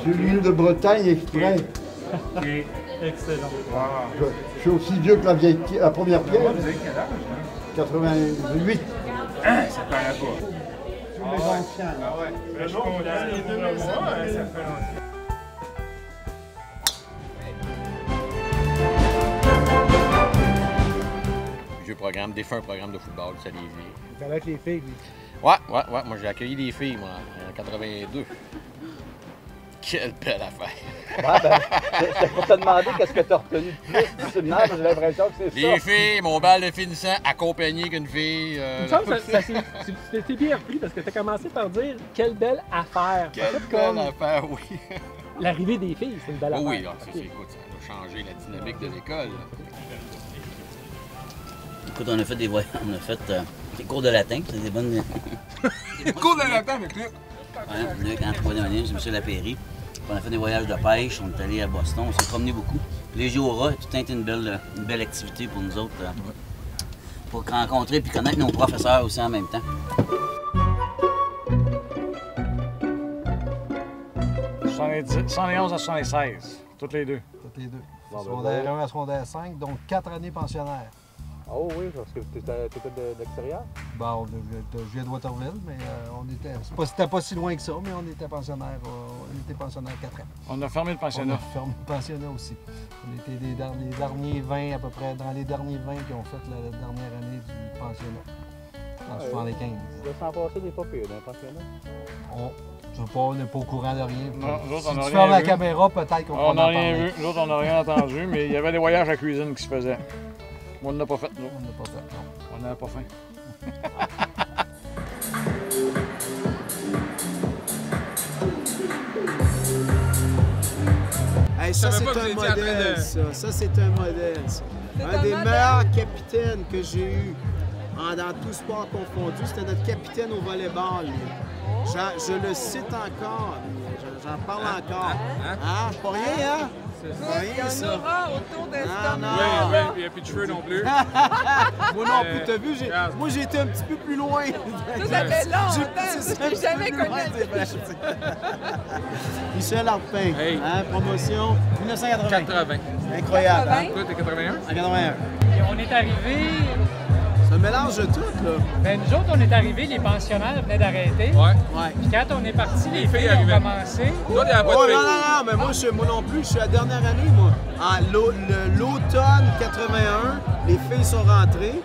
suis venu de Bretagne exprès. Excellent. Je suis aussi vieux que la première pierre. Vous avez quel âge? 88. Ça paraît pas. Tous les anciens. Ah ouais. Je suis content. Les 2005, ça fait longtemps. Vieux programme, défunt programme de football, ça Lévis. T'es avec les filles, lui. Ouais. Moi, j'ai accueilli des filles, moi, en 82. Quelle belle affaire! Ouais, ben, c'était pour te demander qu'est-ce que tu as retenu de plus du séminaire, j'ai l'impression que c'est ça. Les filles, mon bal de finissant, accompagné qu'une fille. Il me semble que c'était bien repris parce que tu as commencé par dire quelle belle affaire. Quelle comme belle affaire, oui! l'arrivée des filles, c'est une belle affaire. Oui, écoute, ça a changé la dynamique de l'école. Écoute, on a fait des voyages, on a fait des cours de latin, c'est des bonnes... Des cours de latin avec Luc. Ouais, Luc, en troisième année, c'est M. Lapéry. On a fait des voyages de pêche, on est allé à Boston, on s'est promené beaucoup. Les Géoras, tout a été une belle activité pour nous autres, pour rencontrer et connaître nos professeurs aussi en même temps. 71 à 76, toutes les deux. Toutes les deux. Secondaire 1 à secondaire 5, donc 4 années pensionnaires. Oh oui, parce que tu étais de l'extérieur? Bon, je viens de Waterville, mais c'était pas si loin que ça, mais on était pensionnaires 4 ans. On a fermé le pensionnat. On a fermé le pensionnat aussi. On était les derniers 20 à peu près, dans les derniers 20 qui ont fait la dernière année du pensionnat, en 75. Vous avez s'en passer des pas pires dans le pensionnat? Je sais pas, on n'est pas au courant de rien. Non, nous autres, on n'a si tu rien fermes la vu. caméra, peut-être qu'on On pourra n'a en rien parler. vu, nous autres, on n'a rien entendu, mais il y avait des voyages à cuisine qui se faisaient. Moi, on n'a pas fait, nous. On n'a pas fait, non. On n'avait pas faim. Hey, ça, c'est un modèle, ça. Ça, c'est un modèle, ça. Un des meilleurs capitaines que j'ai eu dans tout sport confondu, c'était notre capitaine au volleyball. Lui. Je le cite encore. J'en parle encore. Hein? Pas rien, hein? C'est rien, ça. aura autour de Oui, il n'y a plus de cheveux non plus. Moi non plus, t'as vu, moi j'ai été un petit peu plus loin. Tout à fait longtemps, j'ai jamais connu. Michel Arpin, Hey. hein, promotion 1980. 80. Incroyable, hein? Toi, t'es 81? En 81. On est arrivés, C'est un mélange de tout, là. ben nous autres, on est arrivés, les pensionnaires venaient d'arrêter. Ouais. Ouais. Puis quand on est parti, les filles filles ont arrivaient. commencé. Toi, t'es à pas Oh, de non, fille. non, mais moi non plus, je suis à la dernière année, moi. L'automne 81, les filles sont rentrées.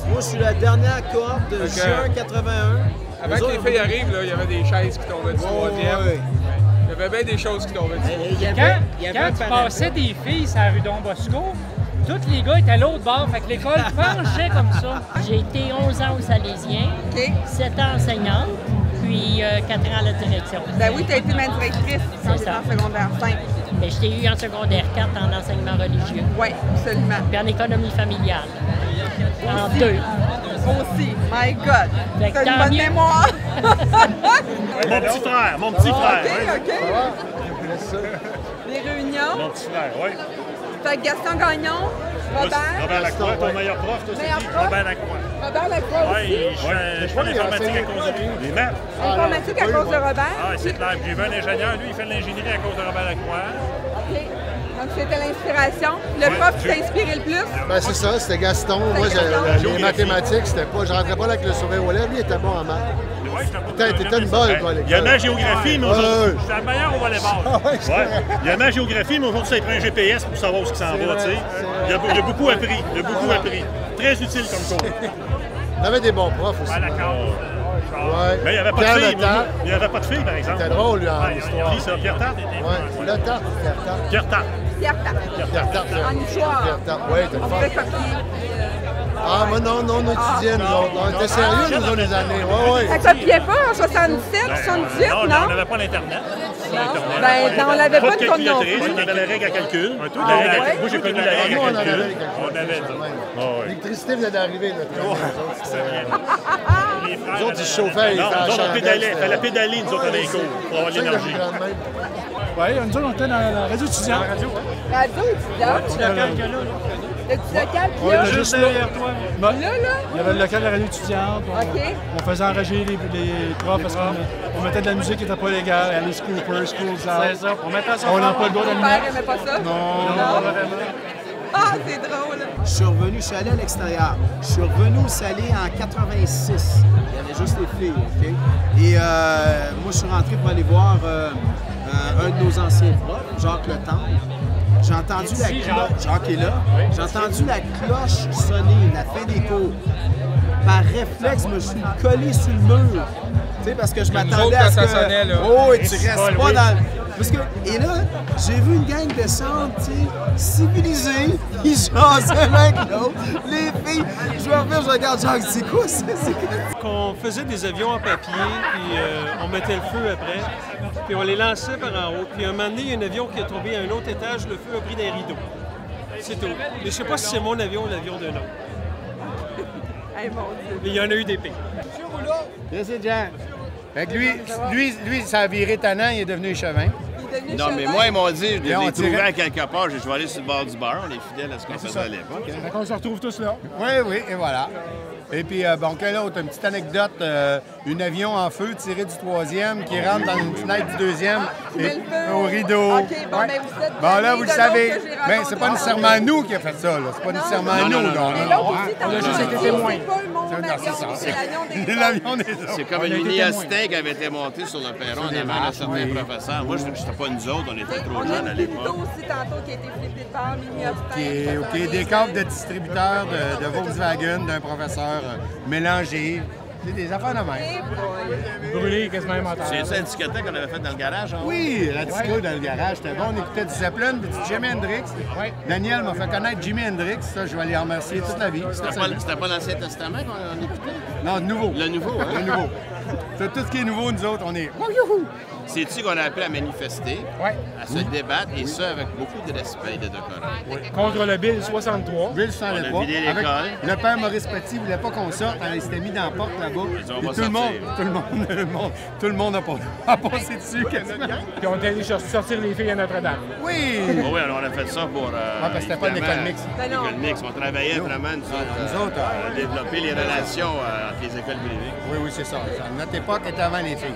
Moi, je suis la dernière cohorte de juin 81. Avant que les filles arrivent, là, il y avait des chaises qui tombaient du troisième. Ouais. Il y avait bien des choses qui tombaient du troisième. Il y avait Quand un tu parapluie. passais des filles sur la rue Don Bosco, tous les gars étaient à l'autre bord, fait que l'école penchait comme ça. J'ai été 11 ans au Salésien, 7 ans enseignante, puis 4 ans à la direction. Ben oui, tu as été ma directrice quand C'est j'étais ça. en secondaire 5. Mais je t'ai eu en secondaire 4 en enseignement religieux, Oui, absolument. puis en économie familiale. En 2. Aussi, my God. Fait que T'as une tant bonne mieux. mémoire. Mon petit frère, OK. Les réunions. Mon petit frère, oui. Fait que Gaston Gagnon, Robert. Robert Lacroix, ton meilleur prof, toi, c'est Meilleur qui? prof? Robert Lacroix. Robert Lacroix aussi. Je fais l'informatique à cause de lui. Les maths. Informatique à cause de Robert. Ah, c'est clair. J'ai vu un ingénieur, lui, il fait de l'ingénierie à cause de Robert Lacroix. OK. Donc, c'était l'inspiration. Le prof qui t'a inspiré le plus? Ben, c'est ça, c'était Gaston. Moi, les mathématiques, c'était pas. Je rentrais pas là avec le sourire aux lèvres. Lui, il était bon en maths. T'étais une bonne, toi, à l'école. Il y a ma géographie, mais aujourd'hui, Ouais. je suis le meilleur au volleyball. Ouais. Il y a ma géographie, mais aujourd'hui, ça prend un GPS pour savoir où il s'en va, tu sais. Il a beaucoup appris. Il a beaucoup appris. Très utile comme cours. On avait des bons profs aussi. Ah, d'accord. Ouais. Mais il n'y avait pas Pierre de filles. Letarte. Il n'y avait pas de filles, par exemple. C'était drôle, lui, en Ouais, histoire. Qui ça? Pierre Tarte? Ouais. Le tarte, Pierre Tarte. Pierre Tarte. Pierre Tarte. Pierre Tarte. En histoire. Pierre Tarte, oui, t'es le On fun. pouvait copier. Ah, mais non, on étudiait, nous autres. On était sérieux, nous autres, les années. Ouais, Ça ouais. copiait pas en 77, 78, Non, non? on n'avait pas l'Internet. Ben, on l'avait pas de comme non calculatrice, plus. on avait la règle à calcul. Ah, ouais? Moi, j'ai connu la règle Nous, on à en avait calcul. les On avait ça. Ah, ouais. L'électricité venait d'arriver, là. Les frères, Nous autres, ils chauffaient, ils non, étaient en nous autres, on chandelle, pédalait. c'était- Fallait pédaler, nous autres, dans les cours, pour avoir de l'énergie. Oui, nous autres, on était dans la radio étudiante. Radio étudiante. Tu l'as là. Le petit local, puis Ouais, là, juste derrière toi. là. Il y avait le local de la radio étudiante. OK. On faisait enrager les profs parce qu'on mettait de la musique qui n'était pas légale. Alice Cooper, School's Out. C'est ça. On mettait ça. On n'a pas le droit Mon d'allumer. père aimait pas ça? Non. Ah, c'est drôle. Je suis allé à l'extérieur. Je suis revenu au Salé en 86. Il y avait juste les filles, OK? Et moi, je suis rentré pour aller voir un de nos anciens profs, Jacques Le Temple. J'ai entendu la cloche. Jacques est là. J'ai entendu la cloche sonner, la fin des cours. Par réflexe, je me suis collé sur le mur. Tu sais, parce que je m'attendais à ce que... ça sonnait, là. Oh, et tu restes pas dans... Parce que, et là, j'ai vu une gang descendre, tu sais, civilisée. Ils jasaient avec l'autre. Les filles, je me reviens, je regarde Jacques, c'est quoi ça? On faisait des avions en papier, puis on mettait le feu après, puis on les lançait par en haut. Puis un moment donné, il y a un avion qui est tombé à un autre étage, le feu a pris des rideaux. C'est tout. Mais je sais pas si c'est mon avion ou l'avion d'un autre. Hey, mon Dieu. Mais il y en a eu des pires. C'est Jean. Fait que lui, ça a viré tannant, il est devenu échevin. Non, mais moi, ils m'ont dit, je l'ai trouvé à quelque part, je vais aller sur le bord du bar, on est fidèles à ce qu'on faisait à l'époque. Fait qu'on se retrouve tous là. Oui, oui, et voilà. Et puis, bon, quelle autre? Une petite anecdote, un avion en feu tiré du troisième qui rentre dans une fenêtre du deuxième au rideau. OK, bon, ben vous êtes bon, là, vous le savez. Mais c'est pas rencontré. nécessairement nous qui a fait ça, là. C'est pas nécessairement nous, non. Mais l'autre aussi, On a juste été témoins. C'est pas mon avion, c'est l'avion des autres. C'est comme une mini Aztec qui avait été montée sur le perron en avant de certains professeurs. Moi, c'était pas nous autres, on était trop jeunes à l'époque. On a une aussi tantôt qui a été flippé de part, mini Aztec. OK, des câbles de distributeurs de Volkswagen d'un professeur mélangé. C'est des affaires de même. Brûlé quasiment mental. C'est ça, la discothèque qu'on avait faite dans le garage? Hein? Oui, la disco dans le garage, c'était bon. On écoutait du Zeppelin et du Jimi Hendrix. Daniel m'a fait connaître Jimi Hendrix. Ça, je vais aller remercier toute la vie. C'était pas l'Ancien Testament qu'on écoutait? Non, le nouveau. Le nouveau, hein? Le nouveau. Tout ce qui est nouveau, nous autres, on est... C'est-tu qu'on a appelé à manifester, à se débattre, et ça avec beaucoup de respect et de décorum. Contre le Bill 63. Bill 63. On a vidé l'école. Le père Maurice Petit ne voulait pas qu'on sorte, alors il s'était mis dans la porte là-bas. Et tout le monde a passé dessus quasiment. Puis on est allé sortir les filles à Notre-Dame. Oui! Oui, alors on a fait ça pour... parce que c'était pas une école mixte. L'école mixte. On travaillait vraiment, nous autres, à développer les relations entre les écoles privées. Oui, c'est ça. Notre époque était avant les filles.